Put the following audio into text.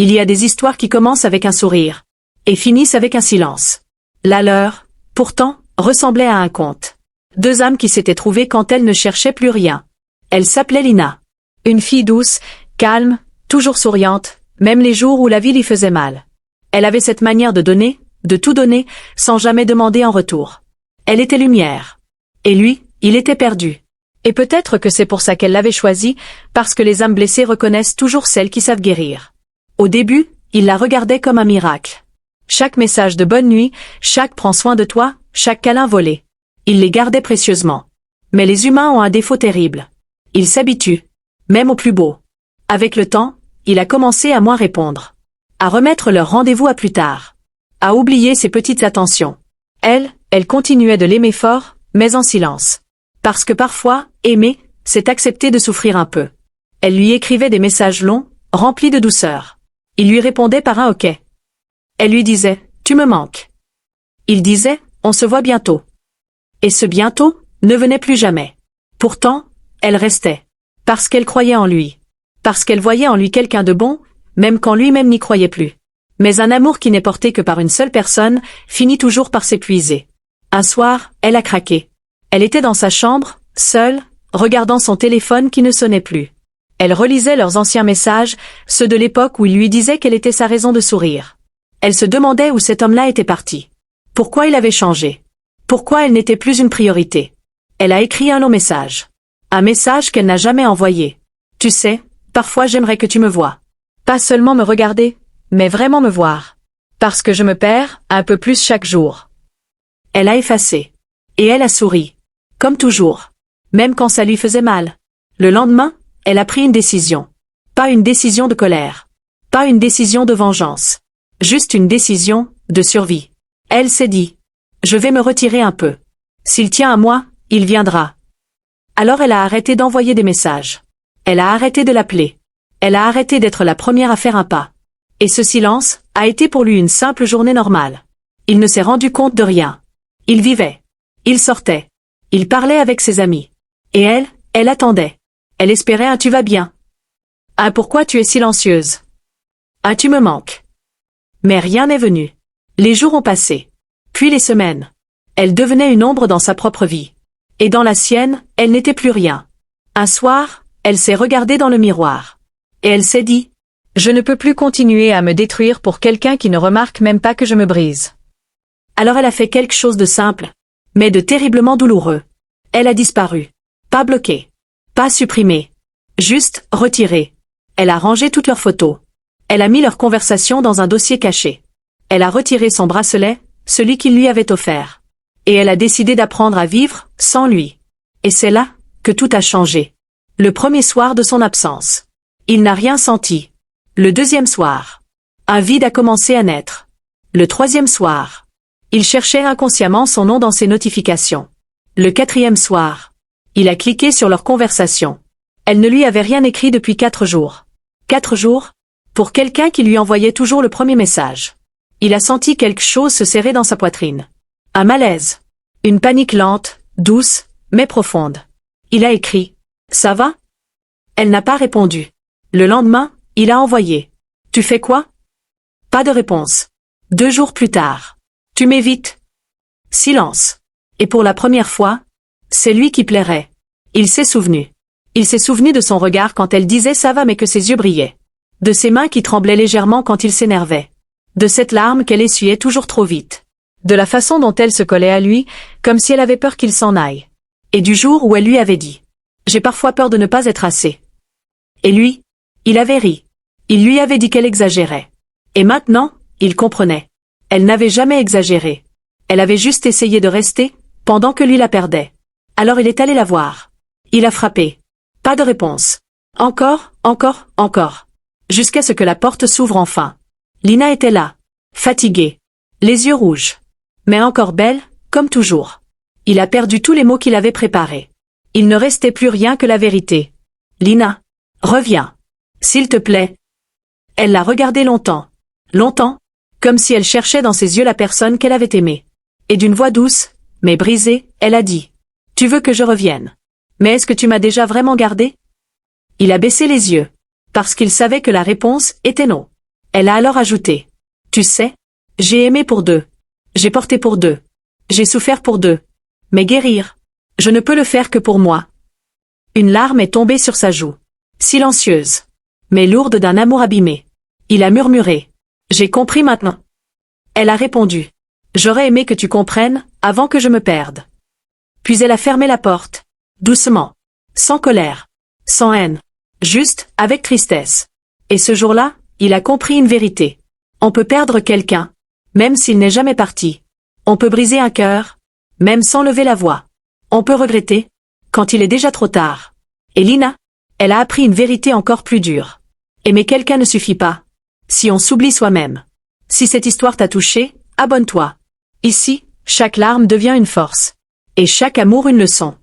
Il y a des histoires qui commencent avec un sourire et finissent avec un silence. La leur, pourtant, ressemblait à un conte. Deux âmes qui s'étaient trouvées quand elles ne cherchaient plus rien. Elle s'appelait Lina. Une fille douce, calme, toujours souriante, même les jours où la vie lui faisait mal. Elle avait cette manière de donner, de tout donner, sans jamais demander en retour. Elle était lumière. Et lui, il était perdu. Et peut-être que c'est pour ça qu'elle l'avait choisi, parce que les âmes blessées reconnaissent toujours celles qui savent guérir. Au début, il la regardait comme un miracle. Chaque message de bonne nuit, chaque prends soin de toi, chaque câlin volé. Il les gardait précieusement. Mais les humains ont un défaut terrible. Ils s'habituent, même au plus beau. Avec le temps, il a commencé à moins répondre. À remettre leur rendez-vous à plus tard. À oublier ses petites attentions. Elle continuait de l'aimer fort, mais en silence. Parce que parfois, aimer, c'est accepter de souffrir un peu. Elle lui écrivait des messages longs, remplis de douceur. Il lui répondait par un OK. Elle lui disait, tu me manques. Il disait, on se voit bientôt. Et ce bientôt ne venait plus jamais. Pourtant, elle restait. Parce qu'elle croyait en lui. Parce qu'elle voyait en lui quelqu'un de bon, même quand lui-même n'y croyait plus. Mais un amour qui n'est porté que par une seule personne, finit toujours par s'épuiser. Un soir, elle a craqué. Elle était dans sa chambre, seule, regardant son téléphone qui ne sonnait plus. Elle relisait leurs anciens messages, ceux de l'époque où il lui disait quelle était sa raison de sourire. Elle se demandait où cet homme-là était parti. Pourquoi il avait changé? Pourquoi elle n'était plus une priorité? Elle a écrit un long message. Un message qu'elle n'a jamais envoyé. Tu sais, parfois j'aimerais que tu me voies. Pas seulement me regarder, mais vraiment me voir. Parce que je me perds un peu plus chaque jour. Elle a effacé. Et elle a souri. Comme toujours. Même quand ça lui faisait mal. Le lendemain, elle a pris une décision. Pas une décision de colère. Pas une décision de vengeance. Juste une décision de survie. Elle s'est dit. Je vais me retirer un peu. S'il tient à moi, il viendra. Alors elle a arrêté d'envoyer des messages. Elle a arrêté de l'appeler. Elle a arrêté d'être la première à faire un pas. Et ce silence a été pour lui une simple journée normale. Il ne s'est rendu compte de rien. Il vivait. Il sortait. Il parlait avec ses amis. Et elle attendait. Elle espérait un tu vas bien. Un pourquoi tu es silencieuse. Un tu me manques. Mais rien n'est venu. Les jours ont passé. Puis les semaines. Elle devenait une ombre dans sa propre vie. Et dans la sienne, elle n'était plus rien. Un soir, elle s'est regardée dans le miroir. Et elle s'est dit, je ne peux plus continuer à me détruire pour quelqu'un qui ne remarque même pas que je me brise. Alors elle a fait quelque chose de simple, mais de terriblement douloureux. Elle a disparu. Pas bloquée. Pas supprimée. Juste retirée. Elle a rangé toutes leurs photos. Elle a mis leur conversation dans un dossier caché. Elle a retiré son bracelet, celui qu'il lui avait offert. Et elle a décidé d'apprendre à vivre sans lui. Et c'est là que tout a changé. Le premier soir de son absence. Il n'a rien senti. Le deuxième soir. Un vide a commencé à naître. Le troisième soir. Il cherchait inconsciemment son nom dans ses notifications. Le quatrième soir. Il a cliqué sur leur conversation. Elle ne lui avait rien écrit depuis 4 jours. 4 jours? Pour quelqu'un qui lui envoyait toujours le premier message. Il a senti quelque chose se serrer dans sa poitrine. Un malaise. Une panique lente, douce, mais profonde. Il a écrit. Ça va? Elle n'a pas répondu. Le lendemain, il a envoyé. Tu fais quoi? Pas de réponse. 2 jours plus tard. Tu m'évites? Silence. Et pour la première fois, c'est lui qui plairait. Il s'est souvenu. Il s'est souvenu de son regard quand elle disait ça va mais que ses yeux brillaient. De ses mains qui tremblaient légèrement quand il s'énervait. De cette larme qu'elle essuyait toujours trop vite. De la façon dont elle se collait à lui, comme si elle avait peur qu'il s'en aille. Et du jour où elle lui avait dit. J'ai parfois peur de ne pas être assez. Et lui, il avait ri. Il lui avait dit qu'elle exagérait. Et maintenant, il comprenait. Elle n'avait jamais exagéré. Elle avait juste essayé de rester, pendant que lui la perdait. Alors il est allé la voir. Il a frappé. Pas de réponse. Encore, encore. Jusqu'à ce que la porte s'ouvre enfin. Lina était là. Fatiguée. Les yeux rouges. Mais encore belle, comme toujours. Il a perdu tous les mots qu'il avait préparés. Il ne restait plus rien que la vérité. Lina. Reviens. S'il te plaît. Elle l'a regardé longtemps. Longtemps. Comme si elle cherchait dans ses yeux la personne qu'elle avait aimée. Et d'une voix douce, mais brisée, elle a dit. Tu veux que je revienne. Mais est-ce que tu m'as déjà vraiment gardé? Il a baissé les yeux. Parce qu'il savait que la réponse était non. Elle a alors ajouté. Tu sais, j'ai aimé pour deux. J'ai porté pour deux. J'ai souffert pour deux. Mais guérir, je ne peux le faire que pour moi. Une larme est tombée sur sa joue. Silencieuse, mais lourde d'un amour abîmé. Il a murmuré. J'ai compris maintenant. Elle a répondu. J'aurais aimé que tu comprennes, avant que je me perde. Puis elle a fermé la porte. Doucement. Sans colère. Sans haine. Juste, avec tristesse. Et ce jour-là, il a compris une vérité. On peut perdre quelqu'un, même s'il n'est jamais parti. On peut briser un cœur, même sans lever la voix. On peut regretter, quand il est déjà trop tard. Et Lina, elle a appris une vérité encore plus dure. Aimer quelqu'un ne suffit pas. Si on s'oublie soi-même. Si cette histoire t'a touché, abonne-toi. Ici, chaque larme devient une force. Et chaque amour une leçon.